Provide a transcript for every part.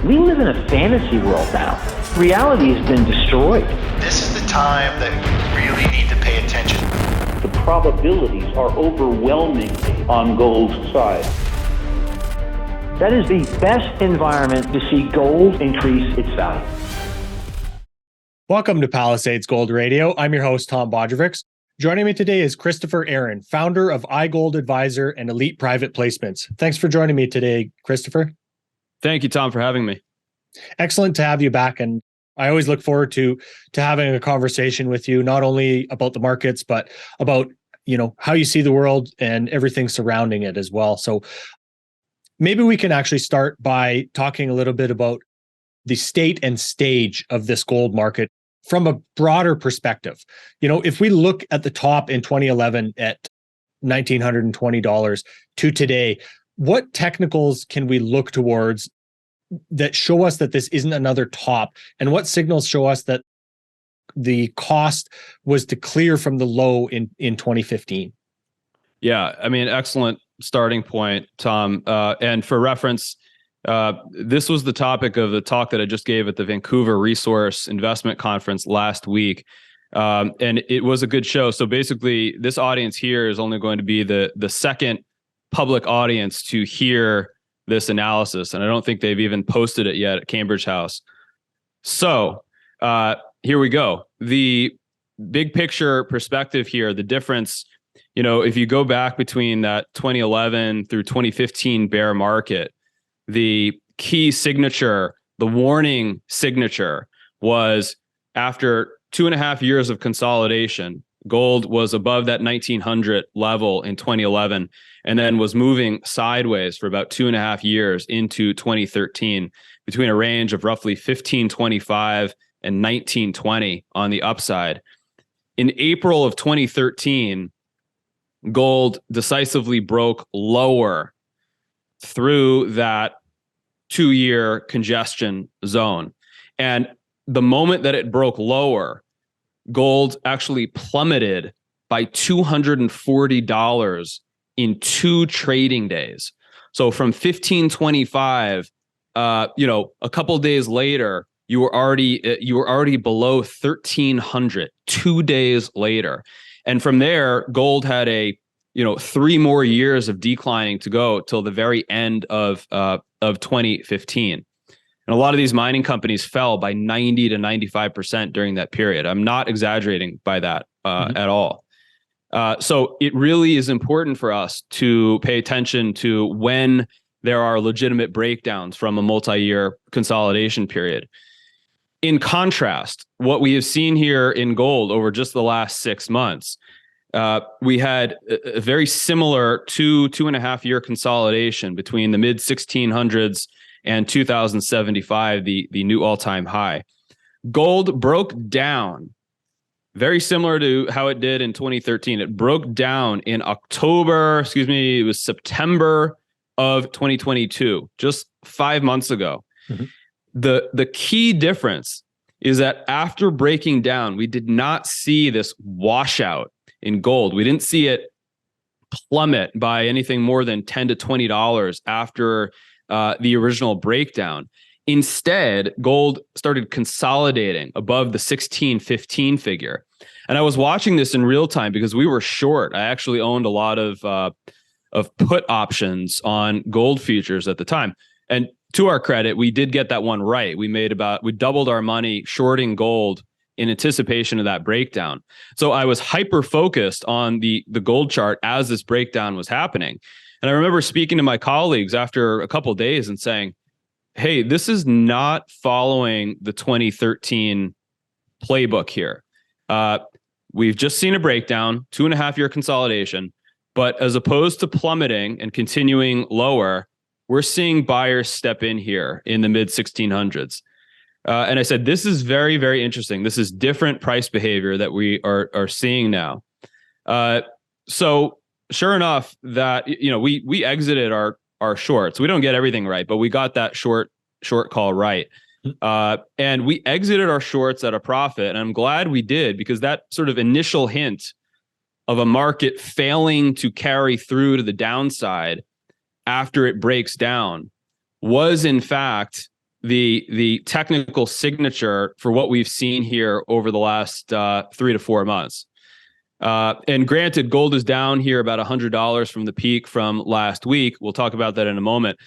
We live in a fantasy world now. Reality has been destroyed. This is the time that you really need to pay attention. The probabilities are overwhelmingly on gold's side. That is the best environment to see gold increase its value. Welcome to Palisade's Gold Radio. I'm your host, Tom Bodrovics. Joining me today is Christopher Aaron, founder of iGold Advisor and Elite Private Placements. Thanks for joining me today, Christopher. Thank you, Tom, for having me. Excellent to have you back. And I always look forward to having a conversation with you, not only about the markets, but about, how you see the world and everything surrounding it as well. So maybe we can actually start by talking a little bit about the state and stage of this gold market from a broader perspective. If we look at the top in 2011 at $1,920 to today, what technicals can we look towards that show us that this isn't another top? And what signals show us that the cost was to clear from the low in 2015? Yeah, excellent starting point, Tom. And for reference, this was the topic of the talk that I just gave at the Vancouver Resource Investment Conference last week. And it was a good show. So basically, this audience here is only going to be the second public audience to hear this analysis. And I don't think they've even posted it yet at Cambridge House. So here we go. The big picture perspective here, the difference, if you go back between that 2011 through 2015 bear market, the key signature, the warning signature, was after 2.5 years of consolidation, gold was above that 1900 level in 2011, and then was moving sideways for about 2.5 years into 2013 between a range of roughly 1525 and 1920 on the upside. In April of 2013, gold decisively broke lower through that 2-year congestion zone. And the moment that it broke lower, gold actually plummeted by $240 in 2 trading days. So from 1525, a couple days later, you were already below 1300 2 days later. And from there, gold had 3 more years of declining to go till the very end of 2015. And a lot of these mining companies fell by 90 to 95% during that period. I'm not exaggerating by that at all. So it really is important for us to pay attention to when there are legitimate breakdowns from a multi-year consolidation period. In contrast, what we have seen here in gold over just the last 6 months, we had a very similar 2.5 year consolidation between the mid 1600s and 2075, the new all-time high. Gold broke down, very similar to how it did in 2013. It broke down in it was September of 2022, just 5 months ago. Mm-hmm. The key difference is that after breaking down, we did not see this washout in gold. We didn't see it plummet by anything more than $10 to $20 after the original breakdown. Instead, gold started consolidating above the 1615 figure. And I was watching this in real time because we were short. I actually owned a lot of put options on gold futures at the time. And to our credit, we did get that one right. We doubled our money shorting gold in anticipation of that breakdown. So I was hyper focused on the gold chart as this breakdown was happening. And I remember speaking to my colleagues after a couple of days and saying, hey, this is not following the 2013 playbook here. We've just seen a breakdown, 2.5 year consolidation, but as opposed to plummeting and continuing lower, we're seeing buyers step in here in the mid 1600s. And I said, this is very, very interesting. This is different price behavior that we are seeing now. So sure enough, that we exited our shorts. We don't get everything right, but we got that short call right. And we exited our shorts at a profit. And I'm glad we did, because that sort of initial hint of a market failing to carry through to the downside after it breaks down was in fact the technical signature for what we've seen here over the last 3 to 4 months. And granted, gold is down here about $100 from the peak from last week. We'll talk about that in a moment.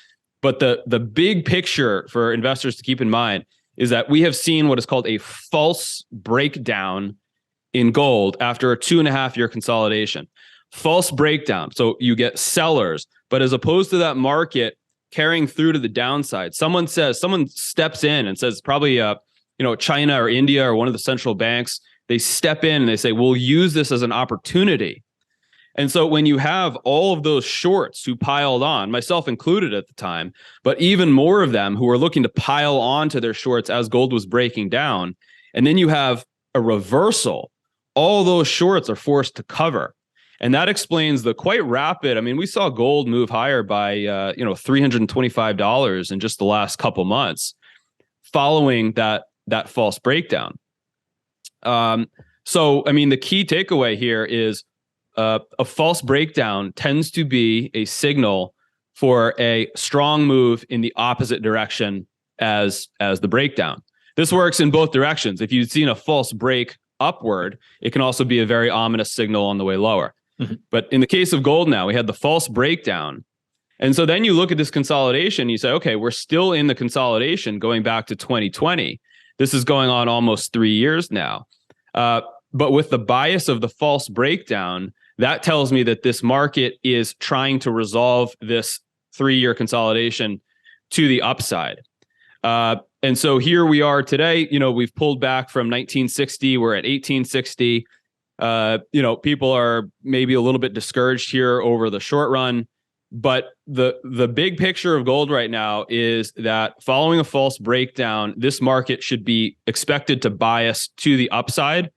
But the big picture for investors to keep in mind is that we have seen what is called a false breakdown in gold after a 2.5-year consolidation. False breakdown. So you get sellers, but as opposed to that market carrying through to the downside, someone steps in and says, probably China or India or one of the central banks, they step in and they say, we'll use this as an opportunity. And so when you have all of those shorts who piled on, myself included at the time, but even more of them who were looking to pile on to their shorts as gold was breaking down, and then you have a reversal, all those shorts are forced to cover. And that explains the quite rapid, we saw gold move higher by $325 in just the last couple months following that false breakdown. The key takeaway here is a false breakdown tends to be a signal for a strong move in the opposite direction as the breakdown. This works in both directions. If you've seen a false break upward, it can also be a very ominous signal on the way lower. Mm-hmm. But in the case of gold now, we had the false breakdown. And so then you look at this consolidation, you say, okay, we're still in the consolidation going back to 2020. This is going on almost 3 years now. But with the bias of the false breakdown, that tells me that this market is trying to resolve this 3-year consolidation to the upside. And so here we are today. We've pulled back from 1960. We're at 1860. People are maybe a little bit discouraged here over the short run. But the big picture of gold right now is that following a false breakdown, this market should be expected to bias to the upside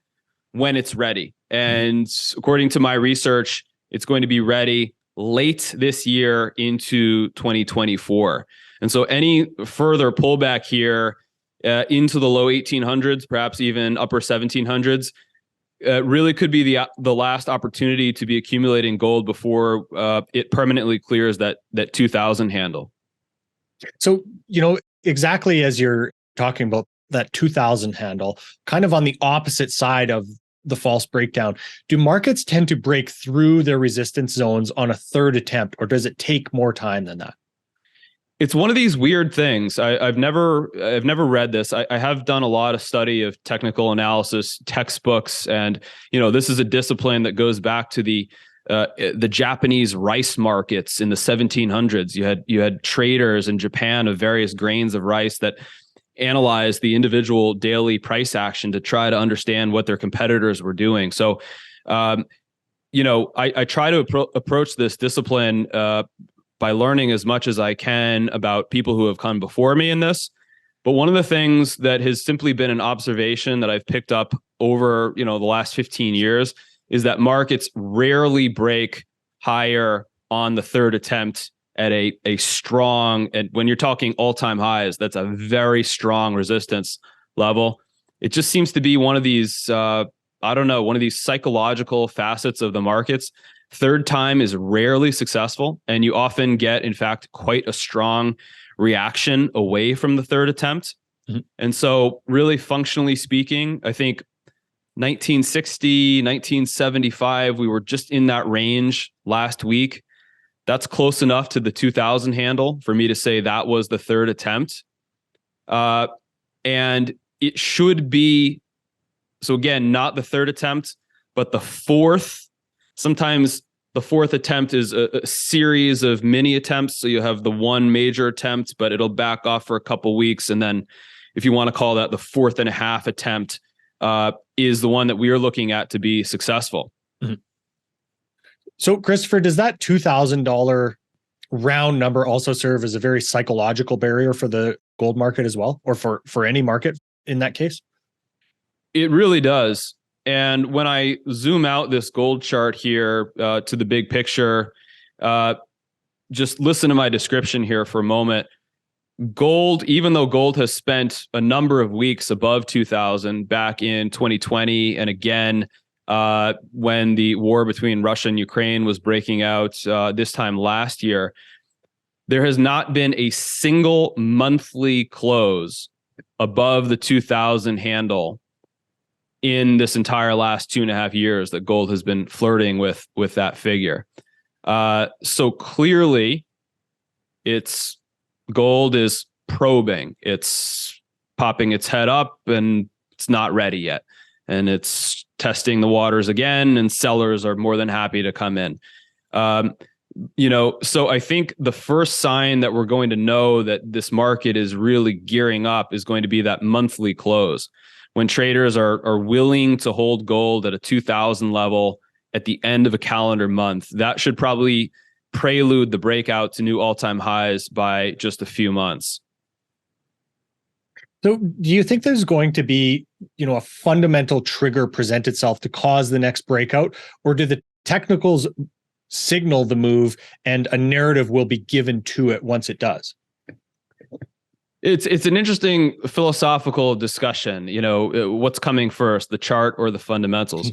when it's ready. And according to my research, it's going to be ready late this year into 2024. And so any further pullback here into the low 1800s, perhaps even upper 1700s, really could be the last opportunity to be accumulating gold before it permanently clears that 2000 handle. So, exactly as you're talking about that 2000 handle, kind of on the opposite side of the false breakdown, do markets tend to break through their resistance zones on a third attempt, or does it take more time than that? It's one of these weird things. I've never read this. I have done a lot of study of technical analysis textbooks, and this is a discipline that goes back to the Japanese rice markets in the 1700s. You had traders in Japan of various grains of rice that analyzed the individual daily price action to try to understand what their competitors were doing. So, I try to approach this discipline by learning as much as I can about people who have come before me in this. But one of the things that has simply been an observation that I've picked up over, the last 15 years is that markets rarely break higher on the third attempt at a strong, and when you're talking all-time highs, that's a very strong resistance level. It just seems to be one of these, one of these psychological facets of the markets. Third time is rarely successful, and you often get, in fact, quite a strong reaction away from the third attempt. Mm-hmm. And so really functionally speaking, I think 1960, 1975, we were just in that range last week. That's close enough to the 2000 handle for me to say that was the third attempt. And it should be, so again, not the third attempt, but the fourth. Sometimes the fourth attempt is a series of mini attempts. So you have the one major attempt, but it'll back off for a couple weeks. And then if you want to call that the 4.5 attempt, is the one that we are looking at to be successful. Mm-hmm. So, Christopher, does that $2,000 round number also serve as a very psychological barrier for the gold market as well, or for any market in that case? It really does. And when I zoom out this gold chart here to the big picture, just listen to my description here for a moment. Gold, even though gold has spent a number of weeks above 2000 back in 2020, and again, when the war between Russia and Ukraine was breaking out this time last year, there has not been a single monthly close above the 2,000 handle in this entire last 2.5 years that gold has been flirting with that figure. So clearly, gold is probing. It's popping its head up, and it's not ready yet. And it's testing the waters again, and sellers are more than happy to come in. So I think the first sign that we're going to know that this market is really gearing up is going to be that monthly close, when traders are willing to hold gold at a 2,000 level at the end of a calendar month. That should probably prelude the breakout to new all-time highs by just a few months. So do you think there's going to be, a fundamental trigger present itself to cause the next breakout, or do the technicals signal the move and a narrative will be given to it once it does? It's an interesting philosophical discussion. What's coming first, the chart or the fundamentals?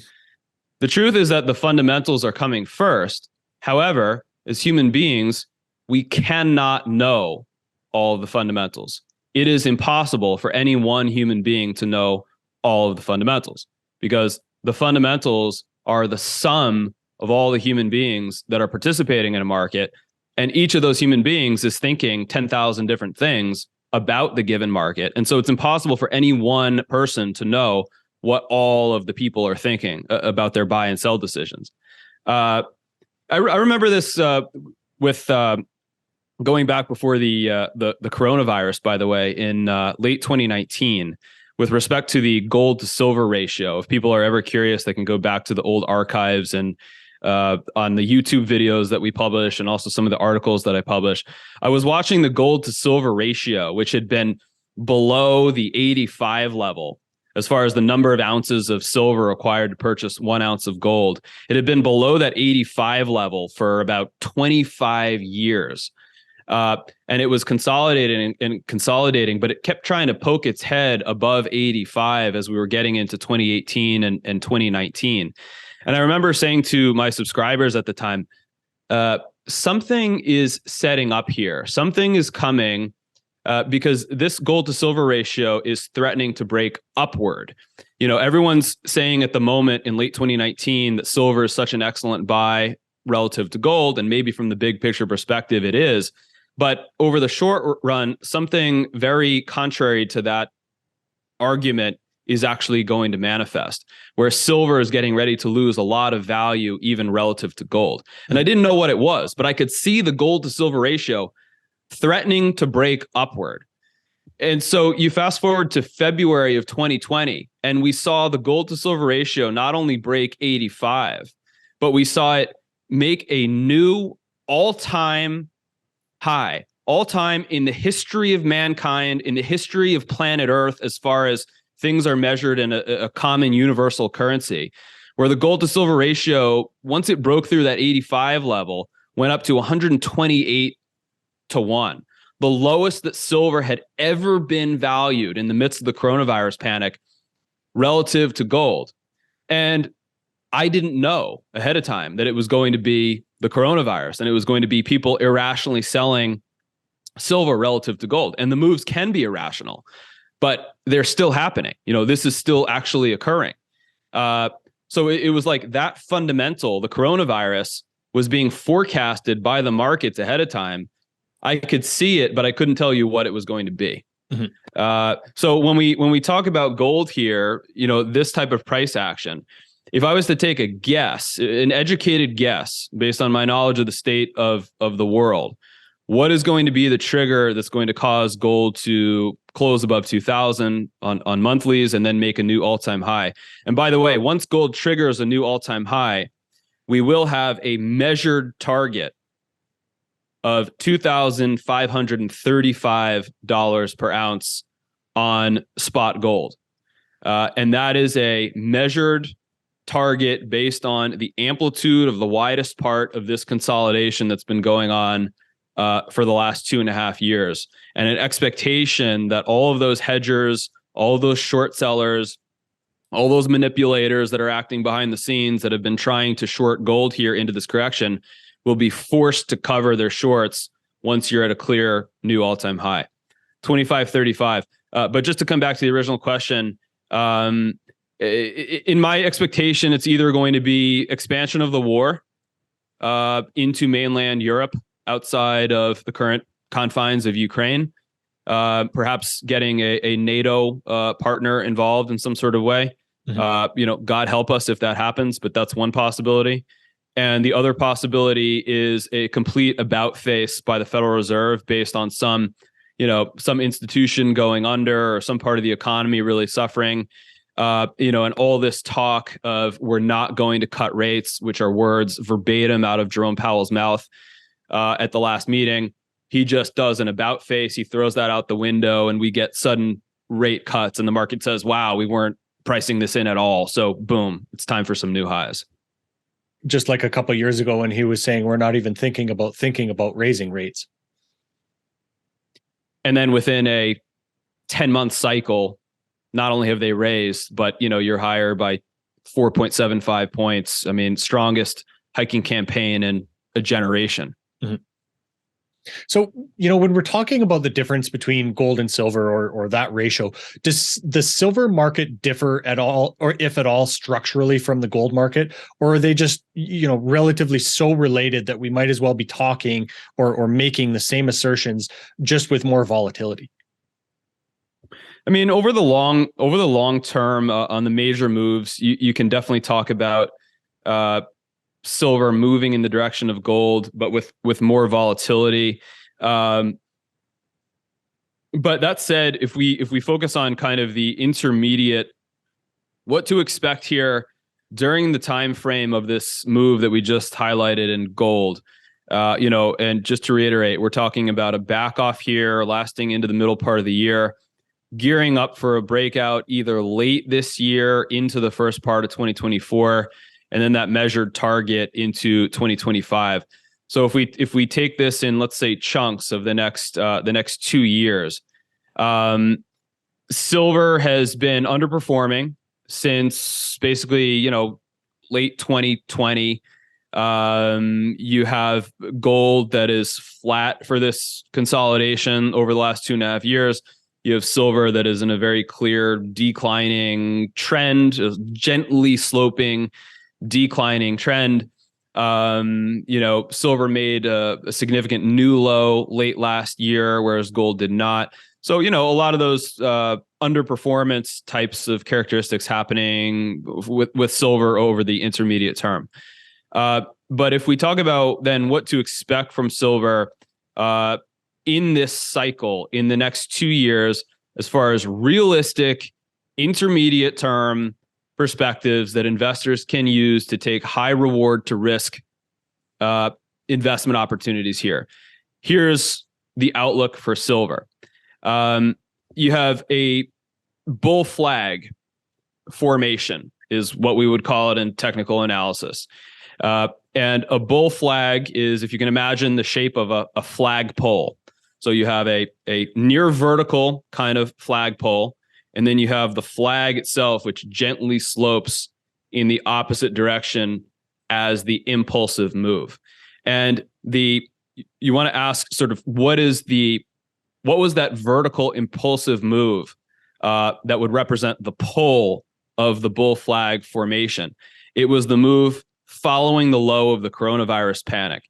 The truth is that the fundamentals are coming first. However, as human beings, we cannot know all of the fundamentals. It is impossible for any one human being to know all of the fundamentals, because the fundamentals are the sum of all the human beings that are participating in a market. And each of those human beings is thinking 10,000 different things about the given market. And so it's impossible for any one person to know what all of the people are thinking about their buy and sell decisions. I remember this with going back before the coronavirus, by the way, in late 2019, with respect to the gold to silver ratio. If people are ever curious, they can go back to the old archives and on the YouTube videos that we publish, and also some of the articles that I publish. I was watching the gold to silver ratio, which had been below the 85 level as far as the number of ounces of silver required to purchase 1 ounce of gold. It had been below that 85 level for about 25 years. And it was consolidating and consolidating, but it kept trying to poke its head above 85 as we were getting into 2018 and 2019. And I remember saying to my subscribers at the time, something is setting up here. Something is coming because this gold to silver ratio is threatening to break upward. Everyone's saying at the moment in late 2019 that silver is such an excellent buy relative to gold. And maybe from the big picture perspective, it is. But over the short run, something very contrary to that argument is actually going to manifest, where silver is getting ready to lose a lot of value, even relative to gold. And I didn't know what it was, but I could see the gold to silver ratio threatening to break upward. And so you fast forward to February of 2020, and we saw the gold to silver ratio not only break 85, but we saw it make a new all-time high, all-time in the history of mankind, in the history of planet Earth, as far as things are measured in a common universal currency, where the gold to silver ratio, once it broke through that 85 level, went up to 128 to 1, the lowest that silver had ever been valued in the midst of the coronavirus panic relative to gold. And I didn't know ahead of time that it was going to be the coronavirus, and it was going to be people irrationally selling silver relative to gold. And the moves can be irrational, but they're still happening. This is still actually occurring. So it was like that fundamental, the coronavirus, was being forecasted by the markets ahead of time. I could see it, but I couldn't tell you what it was going to be. Mm-hmm. So when we talk about gold here, this type of price action, if I was to take a guess, an educated guess, based on my knowledge of the state of the world, what is going to be the trigger that's going to cause gold to close above 2,000 on monthlies and then make a new all-time high? And by the way, once gold triggers a new all-time high, we will have a measured target of $2,535 per ounce on spot gold. And that is a measured target based on the amplitude of the widest part of this consolidation that's been going on for the last 2.5 years, and an expectation that all of those hedgers, all of those short sellers, all those manipulators that are acting behind the scenes that have been trying to short gold here into this correction will be forced to cover their shorts once you're at a clear new all-time high. 25.35. But just to come back to the original question, in my expectation, it's either going to be expansion of the war into mainland Europe outside of the current confines of Ukraine, perhaps getting a NATO partner involved in some sort of way. God help us if that happens, but that's one possibility. And the other possibility is a complete about face by the Federal Reserve based on some institution going under or some part of the economy really suffering. And all this talk of we're not going to cut rates, which are words verbatim out of Jerome Powell's mouth at the last meeting. He just does an about face. He throws that out the window and we get sudden rate cuts and the market says, wow, we weren't pricing this in at all. So boom, it's time for some new highs. Just like a couple of years ago when he was saying we're not even thinking about raising rates. And then within a 10-month cycle, not only have they raised, but you're higher by 4.75 points. I mean, strongest hiking campaign in a generation. Mm-hmm. So, when we're talking about the difference between gold and silver or that ratio, does the silver market differ at all, or if at all, structurally from the gold market? Or are they just, relatively so related that we might as well be talking or making the same assertions just with more volatility? I mean, over the long term, on the major moves, you can definitely talk about silver moving in the direction of gold, but with more volatility. But that said, if we focus on kind of the intermediate, what to expect here during the time frame of this move that we just highlighted in gold, and just to reiterate, we're talking about a back off here lasting into the middle part of the year, gearing up for a breakout either late this year into the first part of 2024. And then that measured target into 2025. So if we take this in, let's say, chunks of the next 2 years, silver has been underperforming since basically late 2020. You have gold that is flat for this consolidation over the last 2.5 years. You have silver that is in a very clear declining trend, gently sloping declining trend. Silver made a significant new low late last year, whereas gold did not. So, a lot of those underperformance types of characteristics happening with silver over the intermediate term. But if we talk about then what to expect from silver in this cycle in the next 2 years, as far as realistic intermediate term perspectives that investors can use to take high reward to risk investment opportunities here. Here's the outlook for silver. You have a bull flag formation is what we would call it in technical analysis. And a bull flag is, if you can imagine, the shape of a flagpole. So you have a near vertical kind of flagpole, and then you have the flag itself, which gently slopes in the opposite direction as the impulsive move. And you want to ask sort of what was that vertical impulsive move that would represent the pole of the bull flag formation? It was the move following the low of the coronavirus panic.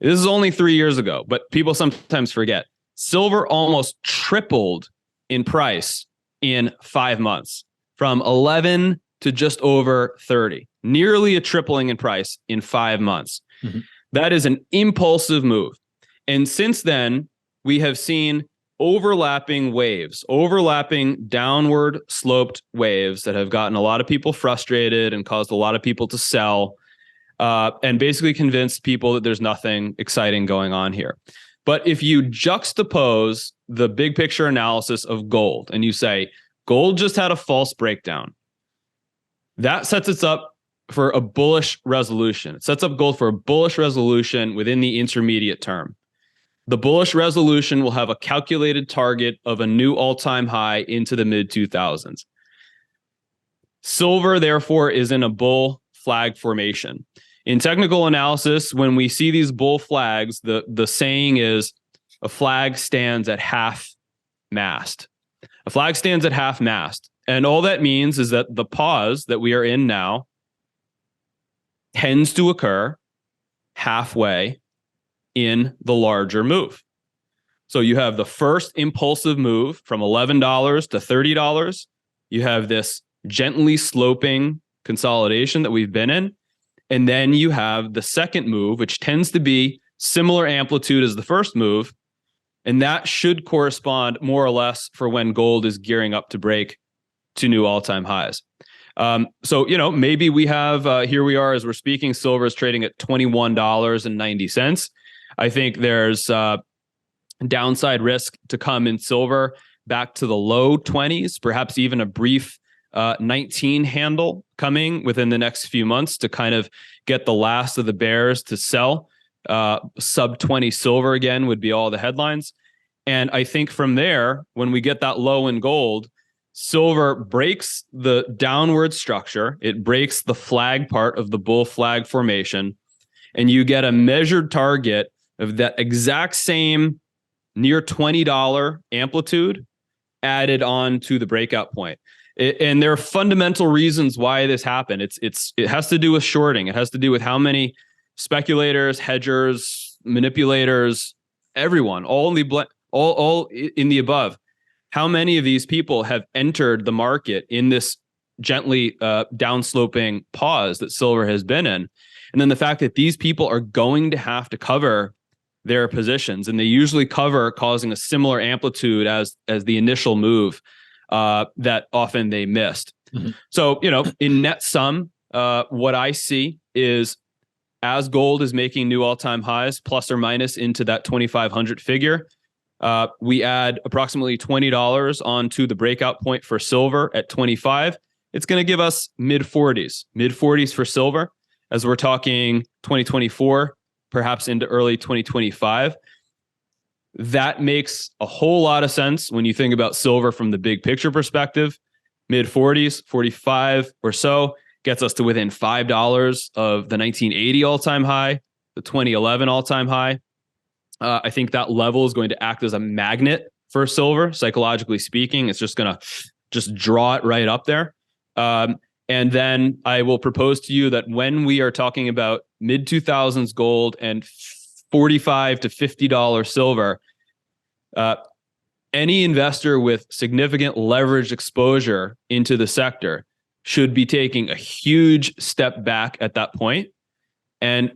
This is only 3 years ago, but people sometimes forget. Silver almost tripled in price in 5 months, from 11 to just over 30, nearly a tripling in price in 5 months. Mm-hmm. That is an impulsive move. And since then, we have seen overlapping downward sloped waves that have gotten a lot of people frustrated and caused a lot of people to sell, and basically convinced people that there's nothing exciting going on here. But if you juxtapose the big picture analysis of gold and you say, gold just had a false breakdown, that sets it up for a bullish resolution. It sets up gold for a bullish resolution within the intermediate term. The bullish resolution will have a calculated target of a new all-time high into the mid-2000s. Silver, therefore, is in a bull flag formation. In technical analysis, when we see these bull flags, the saying is a flag stands at half mast. A flag stands at half mast. And all that means is that the pause that we are in now tends to occur halfway in the larger move. So you have the first impulsive move from $11 to $30. You have this gently sloping consolidation that we've been in. And then you have the second move, which tends to be similar amplitude as the first move. And that should correspond more or less for when gold is gearing up to break to new all-time highs. So, maybe we have, here we are as we're speaking, silver is trading at $21.90. I think there's downside risk to come in silver back to the low 20s, perhaps even a brief 19 handle coming within the next few months to kind of get the last of the bears to sell. Sub 20 silver again would be all the headlines. And I think from there, when we get that low in gold, silver breaks the downward structure. It breaks the flag part of the bull flag formation. And you get a measured target of that exact same near $20 amplitude added on to the breakout point. And there are fundamental reasons why this happened. It has to do with shorting. It has to do with how many speculators, hedgers, manipulators, everyone, all in the above. How many of these people have entered the market in this gently downsloping pause that silver has been in? And then the fact that these people are going to have to cover their positions, and they usually cover causing a similar amplitude as the initial move that often they missed. Mm-hmm. So, in net sum, what I see is as gold is making new all-time highs, plus or minus into that 2,500 figure, we add approximately $20 onto the breakout point for silver at 25. It's going to give us mid 40s for silver as we're talking 2024, perhaps into early 2025. That makes a whole lot of sense when you think about silver from the big picture perspective. Mid 40s, 45 or so gets us to within $5 of the 1980 all-time high, the 2011 all-time high. I think that level is going to act as a magnet for silver, psychologically speaking. It's just going to just draw it right up there. And then I will propose to you that when we are talking about mid 2000s gold and $45 to $50 silver, any investor with significant leveraged exposure into the sector should be taking a huge step back at that point and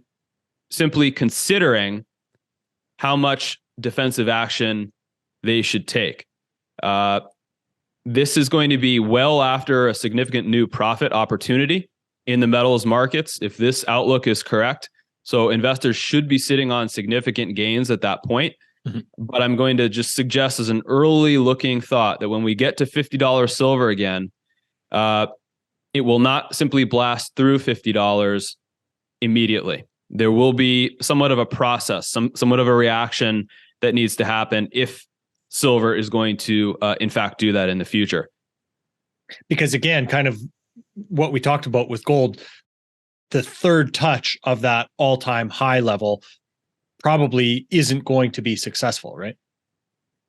simply considering how much defensive action they should take. This is going to be well after a significant new profit opportunity in the metals markets, if this outlook is correct. So investors should be sitting on significant gains at that point. Mm-hmm. But I'm going to just suggest as an early looking thought that when we get to $50 silver again, it will not simply blast through $50 immediately. There will be somewhat of a process, somewhat of a reaction that needs to happen if silver is going to, in fact, do that in the future. Because again, kind of what we talked about with gold, the third touch of that all-time high level probably isn't going to be successful, right?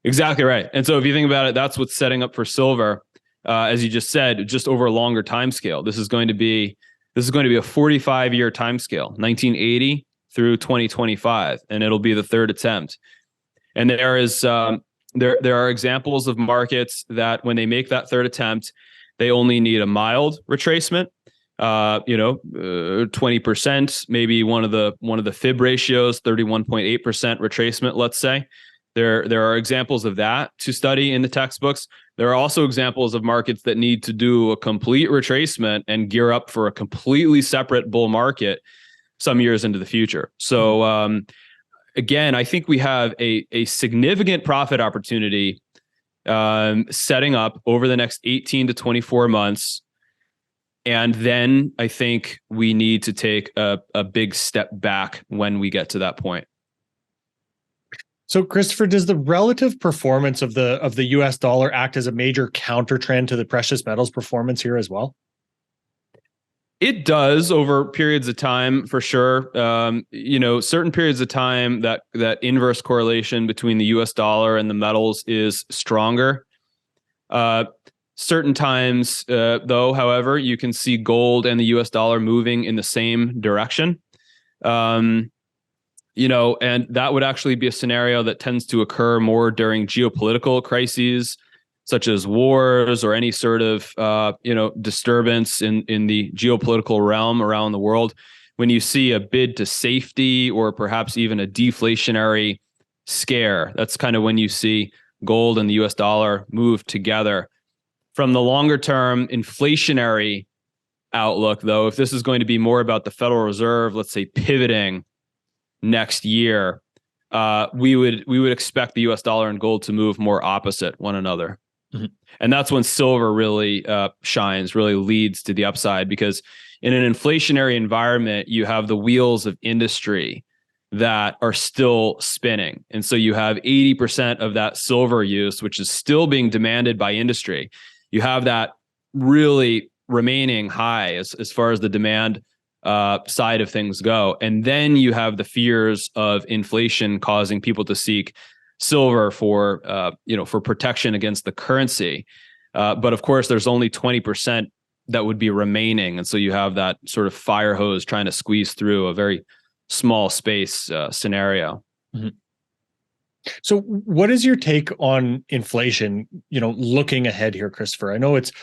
Exactly right. And so if you think about it, that's what's setting up for silver, as you just said, just over a longer time scale. This is going to be a 45-year time scale, 1980 through 2025, and it'll be the third attempt. And there are examples of markets that when they make that third attempt, they only need a mild retracement, 20%, maybe one of the fib ratios, 31.8% retracement, let's say. There are examples of that to study in the textbooks. There are also examples of markets that need to do a complete retracement and gear up for a completely separate bull market some years into the future. So again, I think we have a significant profit opportunity setting up over the next 18 to 24 months. And then I think we need to take a big step back when we get to that point. So, Christopher, does the relative performance of the US dollar act as a major counter trend to the precious metals performance here as well? It does over periods of time, for sure. Certain periods of time that inverse correlation between the U.S. dollar and the metals is stronger. Certain times, though, however, you can see gold and the U.S. dollar moving in the same direction. And that would actually be a scenario that tends to occur more during geopolitical crises, such as wars or any sort of disturbance in the geopolitical realm around the world. When you see a bid to safety or perhaps even a deflationary scare, that's kind of when you see gold and the US dollar move together. From the longer term inflationary outlook, though, if this is going to be more about the Federal Reserve, let's say, pivoting next year, we would expect the US dollar and gold to move more opposite one another. Mm-hmm. And that's when silver really shines, really leads to the upside, because in an inflationary environment, you have the wheels of industry that are still spinning. And so you have 80% of that silver use, which is still being demanded by industry. You have that really remaining high as far as the demand side of things go. And then you have the fears of inflation causing people to seek silver for protection against the currency. But of course, there's only 20% that would be remaining. And so you have that sort of fire hose trying to squeeze through a very small space scenario. Mm-hmm. So what is your take on inflation, looking ahead here, Christopher? I know it's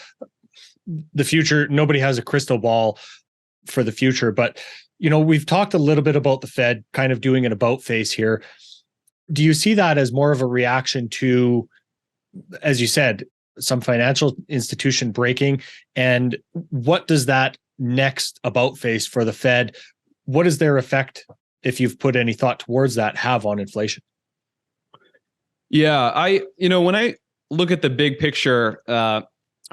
the future. Nobody has a crystal ball for the future, but, we've talked a little bit about the Fed kind of doing an about face here. Do you see that as more of a reaction to, as you said, some financial institution breaking? And what does that next about face for the Fed, what is their effect, if you've put any thought towards that, have on inflation? Yeah, when I look at the big picture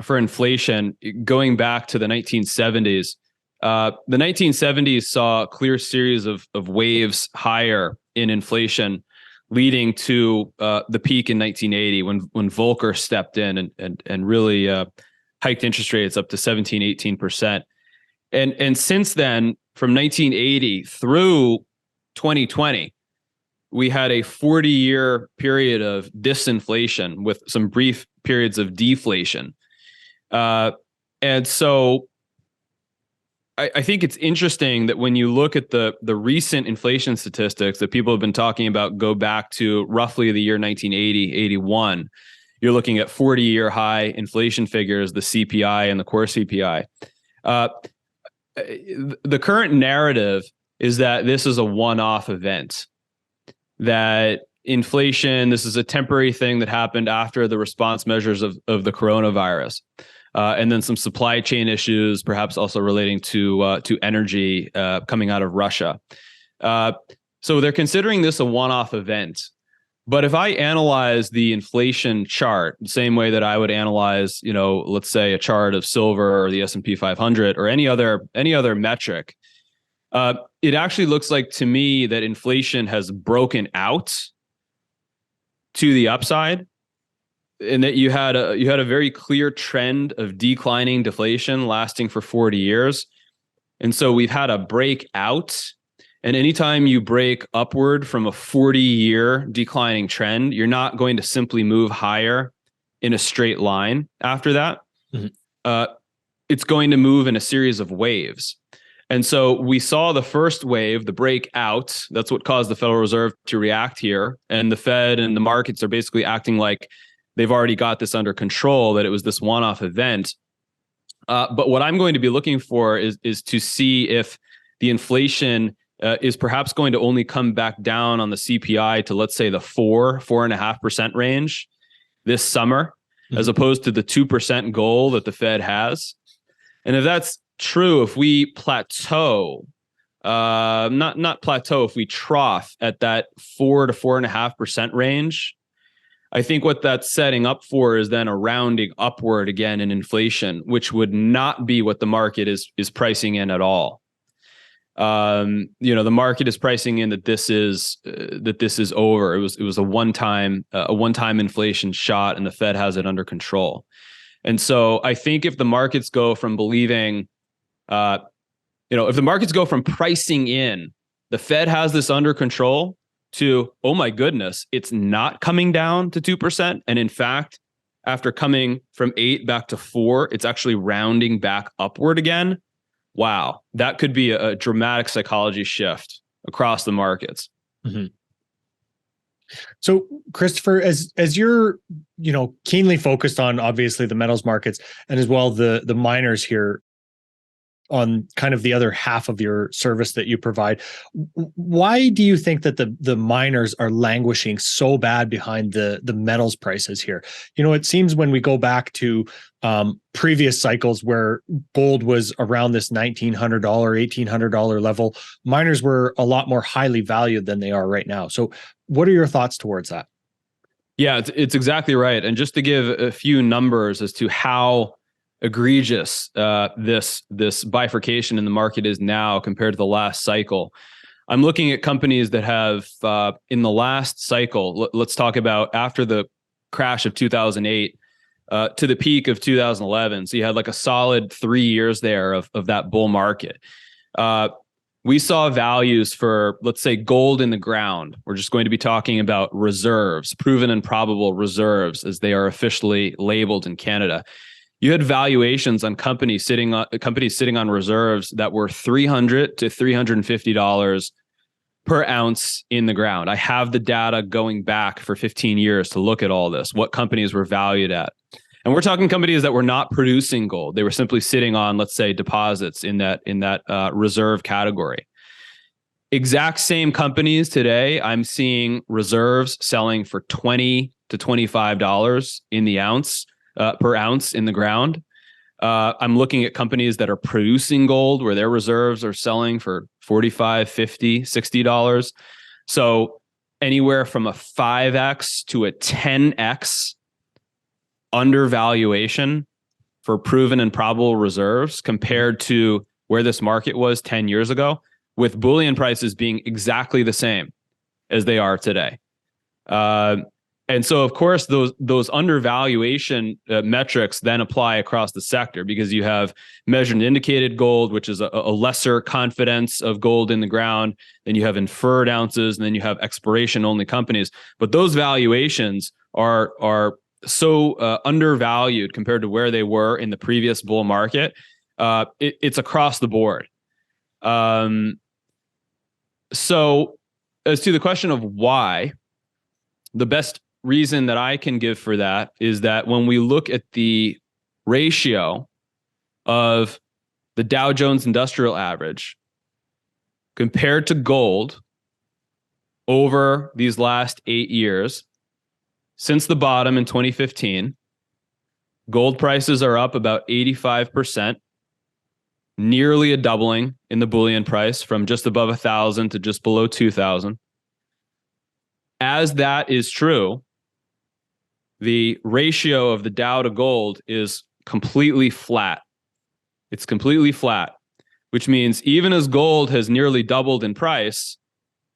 for inflation, going back to the 1970s, the 1970s saw a clear series of waves higher in inflation, leading to the peak in 1980 when Volcker stepped in and really hiked interest rates up to 17, 18%. And since then, from 1980 through 2020, we had a 40-year period of disinflation with some brief periods of deflation. And so I think it's interesting that when you look at the recent inflation statistics that people have been talking about go back to roughly the year 1980, 81, you're looking at 40-year high inflation figures, the CPI and the core CPI. The current narrative is that this is a one-off event, that inflation, this is a temporary thing that happened after the response measures of the coronavirus. And then some supply chain issues, perhaps also relating to energy coming out of Russia. So they're considering this a one-off event. But if I analyze the inflation chart the same way that I would analyze, let's say a chart of silver or the S&P 500 or any other metric, it actually looks like to me that inflation has broken out to the upside, and that you had a very clear trend of declining deflation lasting for 40 years. And so we've had a breakout. And anytime you break upward from a 40-year declining trend, you're not going to simply move higher in a straight line after that. Mm-hmm. It's going to move in a series of waves. And so we saw the first wave, the breakout. That's what caused the Federal Reserve to react here. And the Fed and the markets are basically acting like they've already got this under control, that it was this one-off event. But what I'm going to be looking for is to see if the inflation is perhaps going to only come back down on the CPI to, let's say, the 4.5% range this summer, mm-hmm. as opposed to the 2% goal that the Fed has. And if that's true, if we plateau, not plateau, if we trough at that 4 to 4.5% range, I think what that's setting up for is then a rounding upward again in inflation, which would not be what the market is pricing in at all. The market is pricing in that this is over. It was a one-time inflation shot, and the Fed has it under control. And so I think if the markets go from believing If the markets go from pricing in, the Fed has this under control, to, oh my goodness, it's not coming down to 2%. And in fact, after coming from 8 back to 4, it's actually rounding back upward again. Wow, that could be a dramatic psychology shift across the markets. Mm-hmm. So, Christopher, as you're keenly focused on obviously the metals markets and as well the miners here on kind of the other half of your service that you provide, why do you think that the miners are languishing so bad behind the metals prices here? It seems when we go back to previous cycles where gold was around this $1,900, $1,800 level, miners were a lot more highly valued than they are right now. So what are your thoughts towards that? Yeah, it's exactly right. And just to give a few numbers as to how egregious this bifurcation in the market is now compared to the last cycle, I'm looking at companies that have in the last cycle, let's talk about after the crash of 2008 to the peak of 2011. So you had like a solid 3 years there of that bull market. We saw values for, let's say, gold in the ground. We're just going to be talking about reserves, proven and probable reserves, as they are officially labeled in Canada. You had valuations on companies sitting on reserves that were $300 to $350 per ounce in the ground. I have the data going back for 15 years to look at all this, what companies were valued at. And we're talking companies that were not producing gold. They were simply sitting on, let's say, deposits in that reserve category. Exact same companies today, I'm seeing reserves selling for $20 to $25 in the ounce. Per ounce in the ground. I'm looking at companies that are producing gold where their reserves are selling for $45, $50, $60. So anywhere from a 5x to a 10x undervaluation for proven and probable reserves compared to where this market was 10 years ago, with bullion prices being exactly the same as they are today. And so, of course, those undervaluation metrics then apply across the sector, because you have measured and indicated gold, which is a lesser confidence of gold in the ground. Then you have inferred ounces, and then you have exploration-only companies. But those valuations are so undervalued compared to where they were in the previous bull market. It's across the board. So, as to the question of why, the best reason that I can give for that is that when we look at the ratio of the Dow Jones Industrial Average compared to gold over these last 8 years, since the bottom in 2015, gold prices are up about 85%, nearly a doubling in the bullion price from just above 1,000 to just below 2,000. As that is true, the ratio of the Dow to gold is completely flat. It's completely flat, which means even as gold has nearly doubled in price,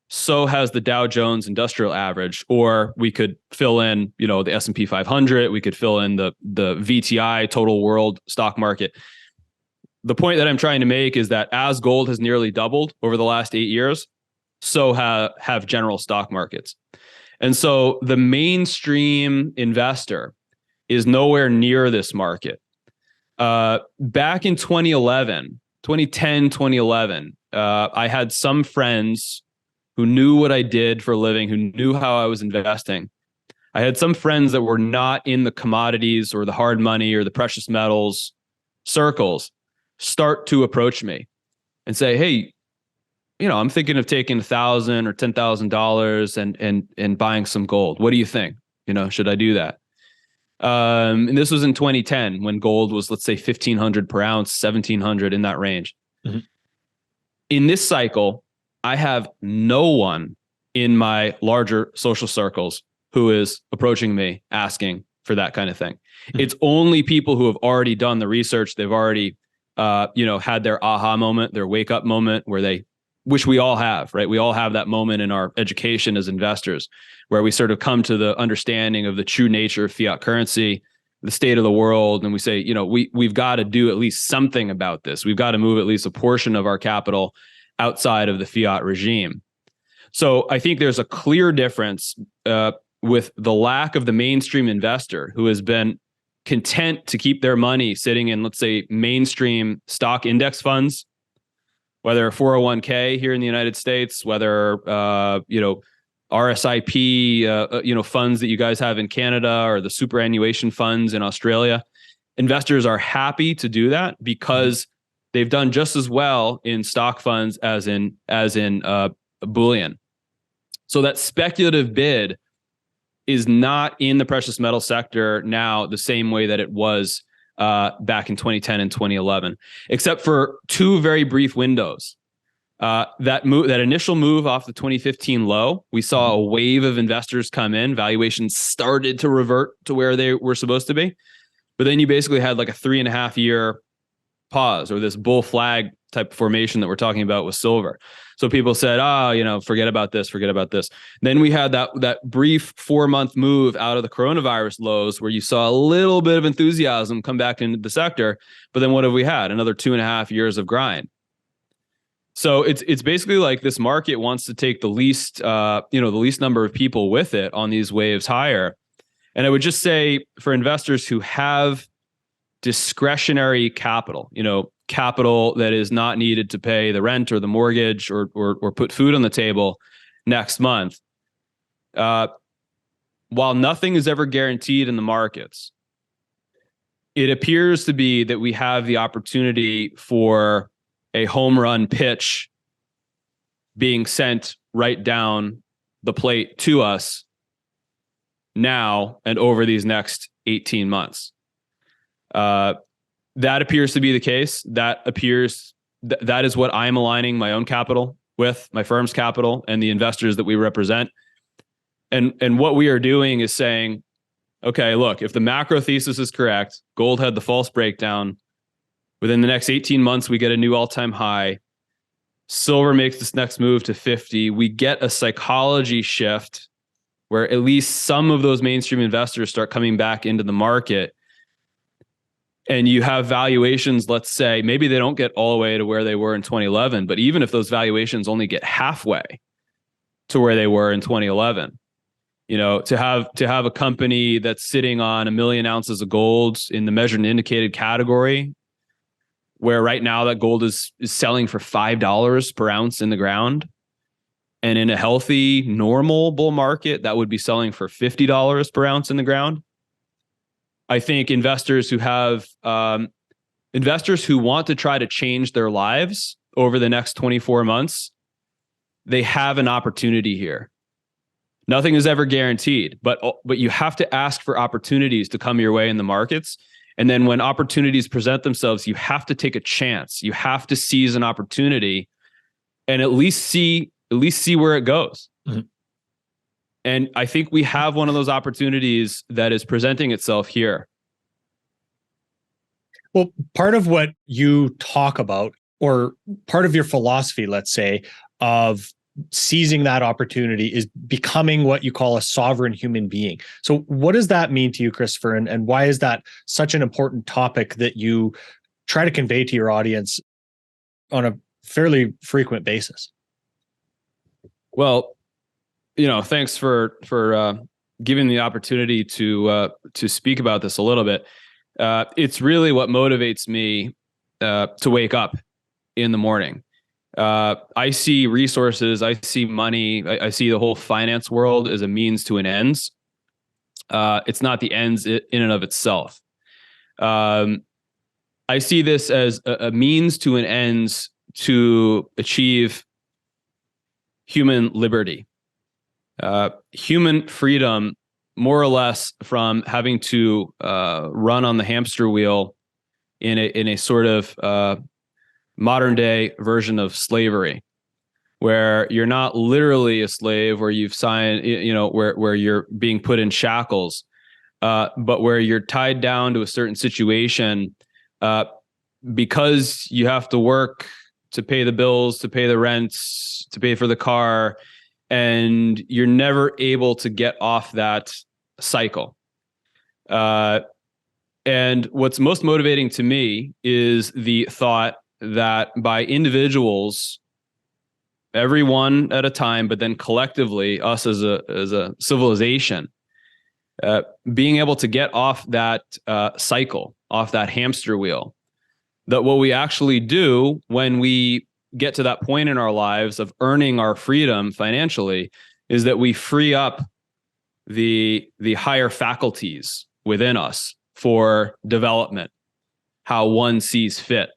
so has the Dow Jones Industrial Average. Or we could fill in, the S&P 500. We could fill in the VTI, total world stock market. The point that I'm trying to make is that as gold has nearly doubled over the last 8 years, so have general stock markets. And so the mainstream investor is nowhere near this market. Back in 2010, 2011, I had some friends who knew what I did for a living, who knew how I was investing. I had some friends that were not in the commodities or the hard money or the precious metals circles start to approach me and say, hey, I'm thinking of taking $1,000 or $10,000 and buying some gold. What do you think? Should I do that? And this was in 2010 when gold was, let's say, $1,500 per ounce, $1,700 in that range. Mm-hmm. In this cycle, I have no one in my larger social circles who is approaching me asking for that kind of thing. Mm-hmm. It's only people who have already done the research. They've already, had their aha moment, their wake up moment where they, which we all have, right? We all have that moment in our education as investors where we sort of come to the understanding of the true nature of fiat currency. the state of the world, and we say, we've got to do at least something about this. We've got to move at least a portion of our capital outside of the fiat regime. So I think there's a clear difference with the lack of the mainstream investor who has been content to keep their money sitting in, let's say, mainstream stock index funds, whether 401k here in the United States, whether RSIP, funds that you guys have in Canada, or the superannuation funds in Australia. Investors are happy to do that because they've done just as well in stock funds as in bullion. So that speculative bid is not in the precious metal sector now the same way that it was back in 2010 and 2011, except for two very brief windows. That initial move off the 2015 low, we saw a wave of investors come in. Valuations started to revert to where they were supposed to be, but then you basically had like a 3.5 year pause, or this bull flag type of formation that we're talking about with silver. So people said, forget about this. Then we had that brief 4-month move out of the coronavirus lows where you saw a little bit of enthusiasm come back into the sector. But then what have we had? Another 2.5 years of grind. So it's basically like this market wants to take the least number of people with it on these waves higher. And I would just say for investors who have discretionary capital, capital that is not needed to pay the rent or the mortgage or put food on the table next month. While nothing is ever guaranteed in the markets, it appears to be that we have the opportunity for a home run pitch being sent right down the plate to us now and over these next 18 months. That appears to be the case. That is what I'm aligning my own capital with, my firm's capital, and the investors that we represent. And what we are doing is saying, okay, look, if the macro thesis is correct, gold had the false breakdown. Within the next 18 months, we get a new all-time high. Silver makes this next move to 50. We get a psychology shift where at least some of those mainstream investors start coming back into the market. And you have valuations, let's say, maybe they don't get all the way to where they were in 2011, but even if those valuations only get halfway to where they were in 2011, to have a company that's sitting on 1 million ounces of gold in the measured and indicated category, where right now that gold is selling for $5 per ounce in the ground, and in a healthy, normal bull market, that would be selling for $50 per ounce in the ground. I think investors who want to try to change their lives over the next 24 months, they have an opportunity here. Nothing is ever guaranteed, but you have to ask for opportunities to come your way in the markets. And then when opportunities present themselves, you have to take a chance. You have to seize an opportunity and at least see where it goes. Mm-hmm. And I think we have one of those opportunities that is presenting itself here. Well, part of what you talk about, or part of your philosophy, let's say, of seizing that opportunity is becoming what you call a sovereign human being. So what does that mean to you, Christopher? And why is that such an important topic that you try to convey to your audience on a fairly frequent basis? Well, thanks for giving me the opportunity to speak about this a little bit. It's really what motivates me to wake up in the morning. I see resources, I see money, I see the whole finance world as a means to an ends. It's not the ends in and of itself. I see this as a means to an ends to achieve human liberty, human freedom, more or less, from having to run on the hamster wheel in a sort of modern day version of slavery, where you're not literally a slave, where you've signed, where you're being put in shackles, but where you're tied down to a certain situation because you have to work to pay the bills, to pay the rents, to pay for the car, and you're never able to get off that cycle. And what's most motivating to me is the thought that by individuals, everyone at a time, but then collectively, us as a civilization, being able to get off that cycle, off that hamster wheel, that what we actually do when we get to that point in our lives of earning our freedom financially is that we free up the higher faculties within us for development, how one sees fit.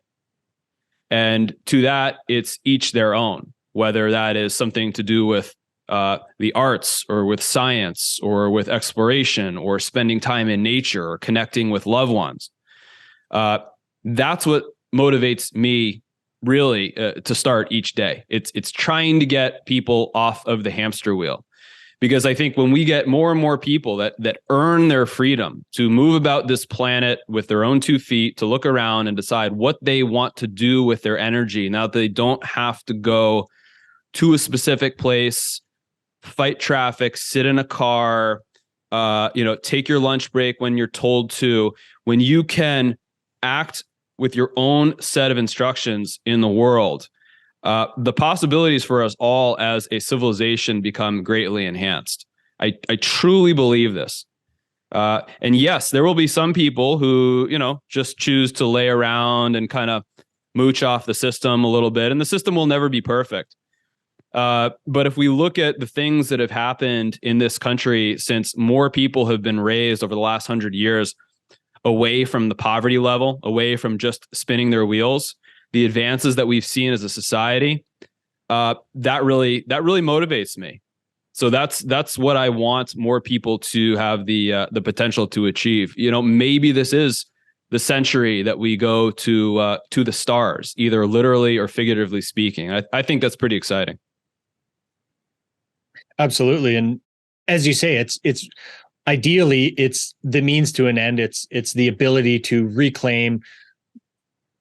And to that, it's each their own, whether that is something to do with the arts or with science or with exploration or spending time in nature or connecting with loved ones. That's what motivates me really to start each day. It's trying to get people off of the hamster wheel. Because I think when we get more and more people that earn their freedom to move about this planet with their own 2 feet, to look around and decide what they want to do with their energy, now that they don't have to go to a specific place, fight traffic, sit in a car, take your lunch break when you're told to, when you can act with your own set of instructions in the world, the possibilities for us all as a civilization become greatly enhanced. I truly believe this. And yes, there will be some people who, just choose to lay around and kind of mooch off the system a little bit, and the system will never be perfect. But if we look at the things that have happened in this country since more people have been raised over the last 100 years away from the poverty level, away from just spinning their wheels, the advances that we've seen as a society, that really motivates me. So that's what I want more people to have the potential to achieve. Maybe this is the century that we go to the stars, either literally or figuratively speaking. I think that's pretty exciting. Absolutely. And as you say, it's ideally it's the means to an end. It's the ability to reclaim,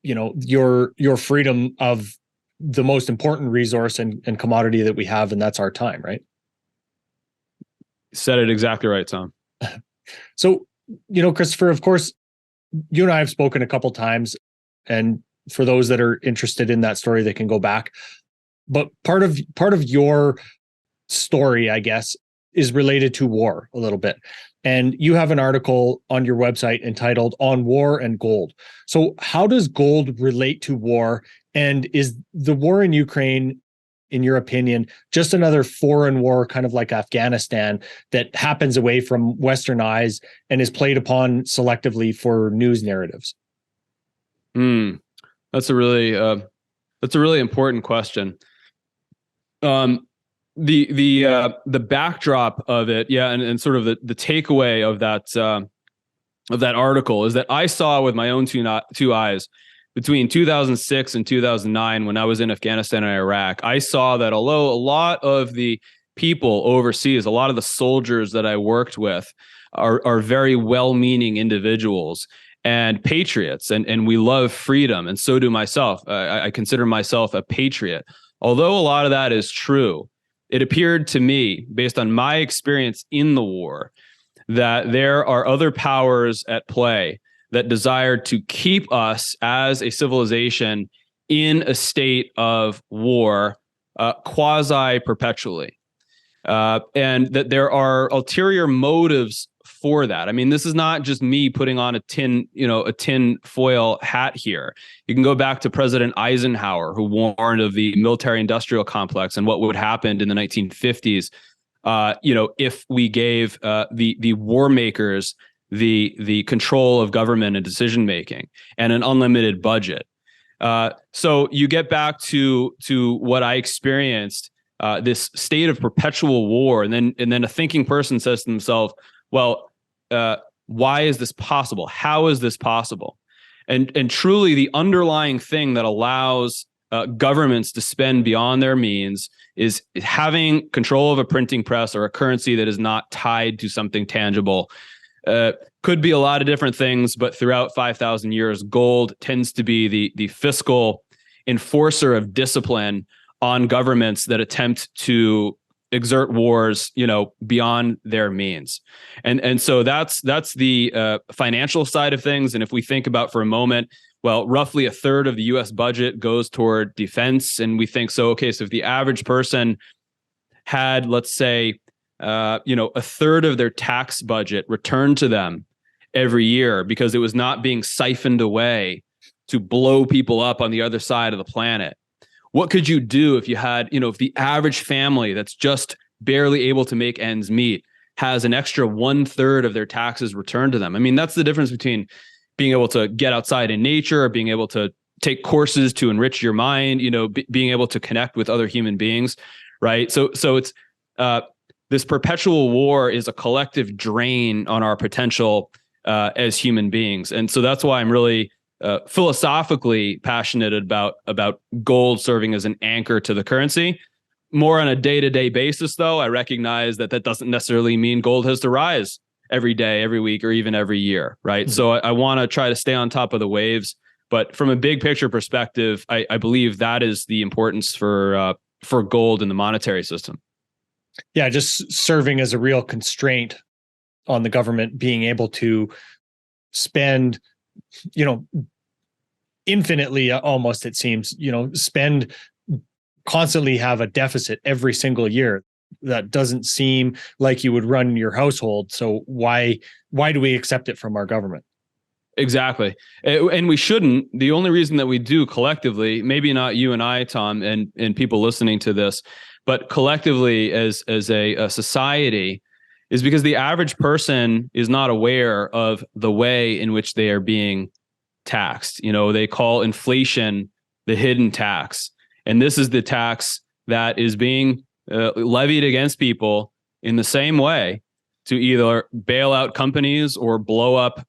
your freedom of the most important resource and commodity that we have, and that's our time, right? Said it exactly right, Tom. So, Christopher, of course, you and I have spoken a couple times, and for those that are interested in that story, they can go back. But part of your story, I guess, is related to war a little bit. And you have an article on your website entitled "On War and Gold." So how does gold relate to war? And is the war in Ukraine, in your opinion, just another foreign war, kind of like Afghanistan, that happens away from Western eyes and is played upon selectively for news narratives? That's a really important question. The backdrop of it, and sort of the takeaway of that article is that I saw with my own two eyes between 2006 and 2009 when I was in Afghanistan and Iraq. I saw that although a lot of the people overseas, a lot of the soldiers that I worked with are very well-meaning individuals and patriots, and we love freedom, and so do myself. I consider myself a patriot. Although a lot of that is true, it appeared to me, based on my experience in the war, that there are other powers at play that desire to keep us as a civilization in a state of war quasi-perpetually. And that there are ulterior motives for that. I mean, this is not just me putting on a tin foil hat here. You can go back to President Eisenhower, who warned of the military-industrial complex and what would happen in the 1950s. If we gave the war makers the control of government and decision making and an unlimited budget. So you get back to what I experienced, this state of perpetual war, and then a thinking person says to themselves, well, why is this possible? How is this possible? And truly, the underlying thing that allows governments to spend beyond their means is having control of a printing press or a currency that is not tied to something tangible. Could be a lot of different things, but throughout 5,000 years, gold tends to be the fiscal enforcer of discipline on governments that attempt to exert wars, beyond their means. And so that's the financial side of things. And if we think about for a moment, well, roughly a third of the US budget goes toward defense. And we think, so if the average person had, let's say, a third of their tax budget returned to them every year because it was not being siphoned away to blow people up on the other side of the planet. What could you do if you had, if the average family that's just barely able to make ends meet has an extra 1/3 of their taxes returned to them? I mean, that's the difference between being able to get outside in nature, or being able to take courses to enrich your mind, being able to connect with other human beings, right? So it's this perpetual war is a collective drain on our potential as human beings. And so that's why I'm really philosophically passionate about gold serving as an anchor to the currency. More on a day-to-day basis, though, I recognize that doesn't necessarily mean gold has to rise every day, every week, or even every year, right? Mm-hmm. So I want to try to stay on top of the waves. But from a big picture perspective, I believe that is the importance for gold in the monetary system. Yeah, just serving as a real constraint on the government being able to spend, infinitely almost, it seems, spend, constantly have a deficit every single year. That doesn't seem like you would run your household. So why do we accept it from our government? Exactly. And we shouldn't. The only reason that we do collectively, maybe not you and I, Tom, and people listening to this, but collectively as a society, is because the average person is not aware of the way in which they are being taxed. They call inflation the hidden tax. And this is the tax that is being levied against people in the same way to either bail out companies or blow up,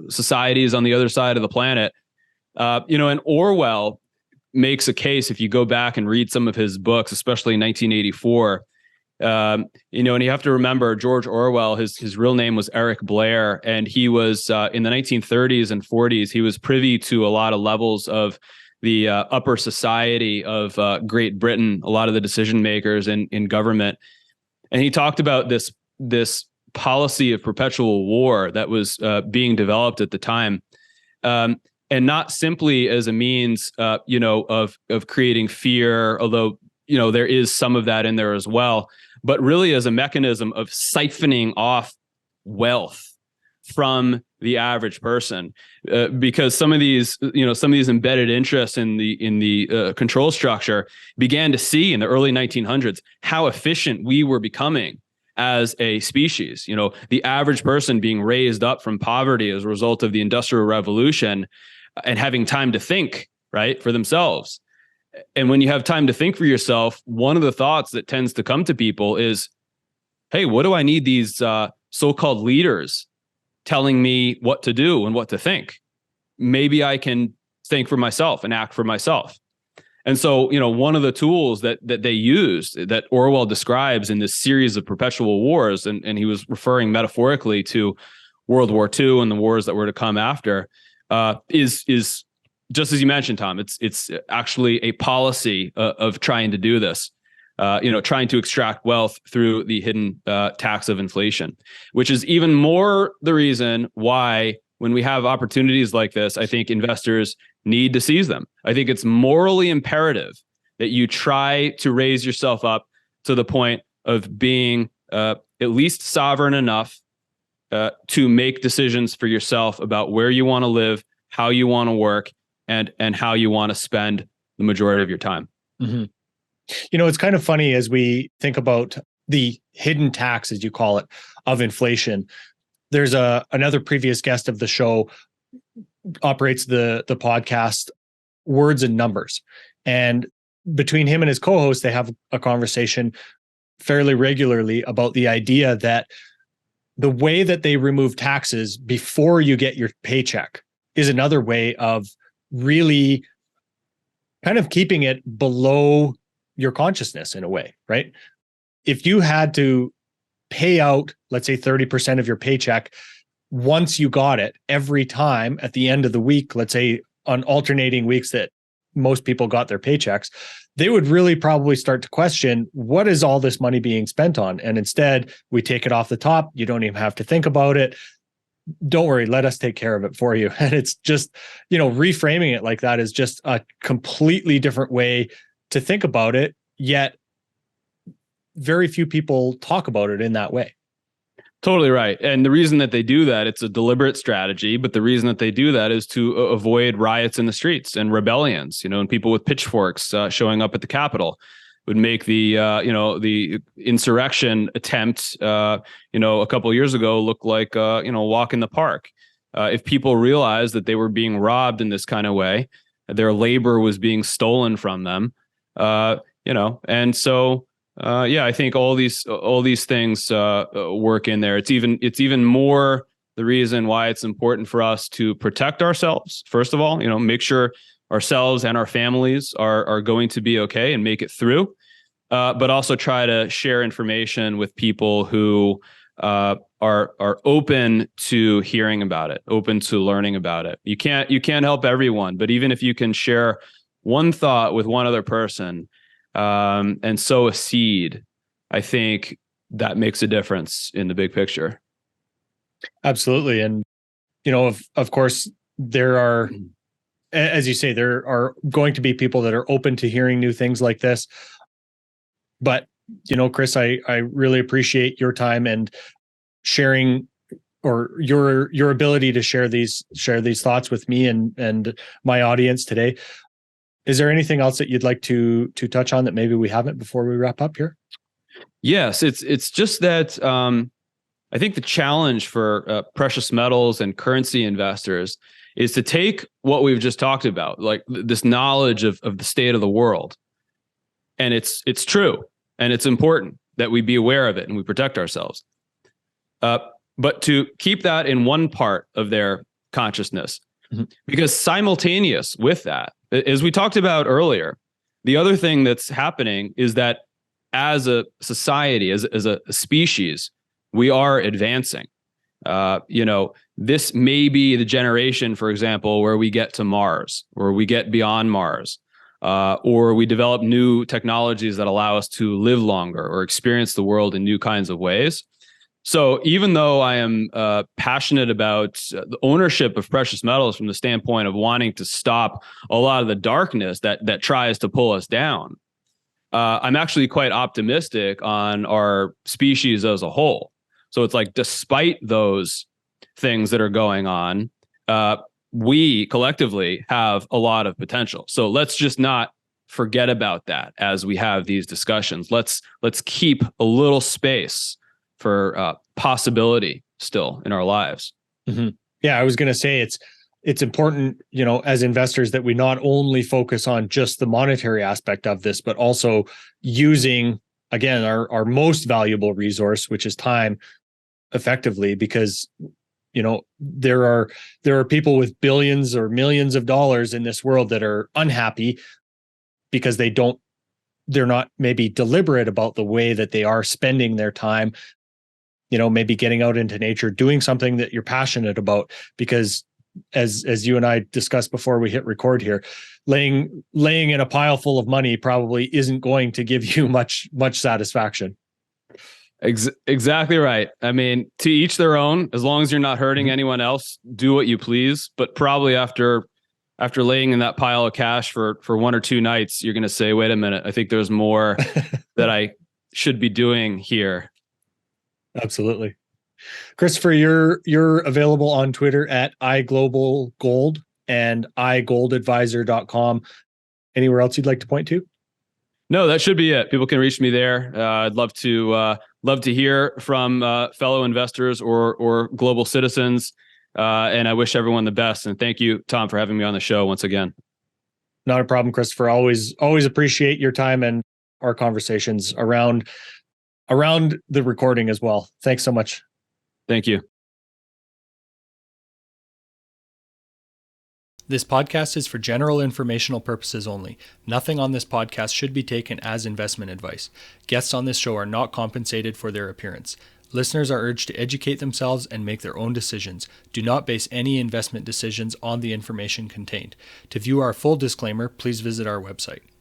societies on the other side of the planet. And Orwell makes a case, if you go back and read some of his books, especially in 1984, and you have to remember George Orwell, his real name was Eric Blair, and he was in the 1930s and 40s, he was privy to a lot of levels of the upper society of Great Britain, a lot of the decision makers in government. And he talked about this policy of perpetual war that was being developed at the time. And not simply as a means, of creating fear, although, there is some of that in there as well, but really as a mechanism of siphoning off wealth from the average person, because some of these embedded interests in the control structure began to see in the early 1900s how efficient we were becoming as a species. The average person being raised up from poverty as a result of the Industrial Revolution and having time to think, right, for themselves. And when you have time to think for yourself, one of the thoughts that tends to come to people is, hey, what do I need these so-called leaders telling me what to do and what to think? Maybe I can think for myself and act for myself. And so, one of the tools that they used, that Orwell describes in this series of perpetual wars, and he was referring metaphorically to World War II and the wars that were to come after, is just as you mentioned, Tom. It's actually a policy of trying to do this. Trying to extract wealth through the hidden tax of inflation, which is even more the reason why, when we have opportunities like this, I think investors need to seize them. I think it's morally imperative that you try to raise yourself up to the point of being at least sovereign enough to make decisions for yourself about where you want to live, how you want to work, and how you want to spend the majority of your time. Mm-hmm. It's kind of funny as we think about the hidden tax, as you call it, of inflation. There's another previous guest of the show operates the podcast Words and Numbers. And between him and his co-host, they have a conversation fairly regularly about the idea that the way that they remove taxes before you get your paycheck is another way of really kind of keeping it below your consciousness in a way, right? If you had to pay out, let's say 30% of your paycheck once you got it every time at the end of the week, let's say on alternating weeks that most people got their paychecks, they would really probably start to question, what is all this money being spent on? And instead, we take it off the top. You don't even have to think about it. Don't worry, let us take care of it for you. And it's just, reframing it like that is just a completely different way to think about it. Yet very few people talk about it in that way. Totally right. And the reason that they do that, it's a deliberate strategy, but the reason that they do that is to avoid riots in the streets and rebellions, and people with pitchforks showing up at the Capitol would make the insurrection attempt, a couple of years ago look like, a walk in the park. If people realized that they were being robbed in this kind of way, their labor was being stolen from them, and so I think all these things work in there. It's even more the reason why it's important for us to protect ourselves. First of all, make sure ourselves and our families are going to be okay and make it through. But also try to share information with people who are open to hearing about it, open to learning about it. You can't help everyone, but even if you can share one thought with one other person, and sow a seed, I think that makes a difference in the big picture. Absolutely. And, of course, there are, as you say, there are going to be people that are open to hearing new things like this. But, Chris, I really appreciate your time and sharing, or your ability to share these thoughts with me and my audience today. Is there anything else that you'd like to touch on that maybe we haven't before we wrap up here? Yes, it's just that I think the challenge for precious metals and currency investors is to take what we've just talked about, like this knowledge of the state of the world, and it's true and it's important that we be aware of it and we protect ourselves. But to keep that in one part of their consciousness, because simultaneous with that, as we talked about earlier, the other thing that's happening is that as a society, as a species, we are advancing. This may be the generation, for example, where we get to Mars, or we get beyond Mars, or we develop new technologies that allow us to live longer or experience the world in new kinds of ways. So even though I am passionate about the ownership of precious metals from the standpoint of wanting to stop a lot of the darkness that tries to pull us down, I'm actually quite optimistic on our species as a whole. So it's like, despite those things that are going on, we collectively have a lot of potential. So let's just not forget about that as we have these discussions. Let's keep a little space for possibility still in our lives. Mm-hmm. Yeah, I was going to say it's important, as investors, that we not only focus on just the monetary aspect of this, but also using, again, our most valuable resource, which is time, effectively, because there are people with billions or millions of dollars in this world that are unhappy because they're not maybe deliberate about the way that they are spending their time. Maybe getting out into nature, doing something that you're passionate about, because as you and I discussed before we hit record here, laying in a pile full of money probably isn't going to give you much satisfaction. Exactly right. I mean, to each their own. As long as you're not hurting anyone else, do what you please. But probably after laying in that pile of cash for 1 or 2 nights, you're going to say, wait a minute, I think there's more that I should be doing here. Absolutely. Christopher, you're available on Twitter at iGlobalGold and iGoldAdvisor.com. Anywhere else you'd like to point to? No, that should be it. People can reach me there. I'd love to hear from fellow investors or global citizens. And I wish everyone the best. And thank you, Tom, for having me on the show once again. Not a problem, Christopher. Always appreciate your time and our conversations around the recording as well. Thanks so much. Thank you. This podcast is for general informational purposes only. Nothing on this podcast should be taken as investment advice. Guests on this show are not compensated for their appearance. Listeners are urged to educate themselves and make their own decisions. Do not base any investment decisions on the information contained. To view our full disclaimer, please visit our website.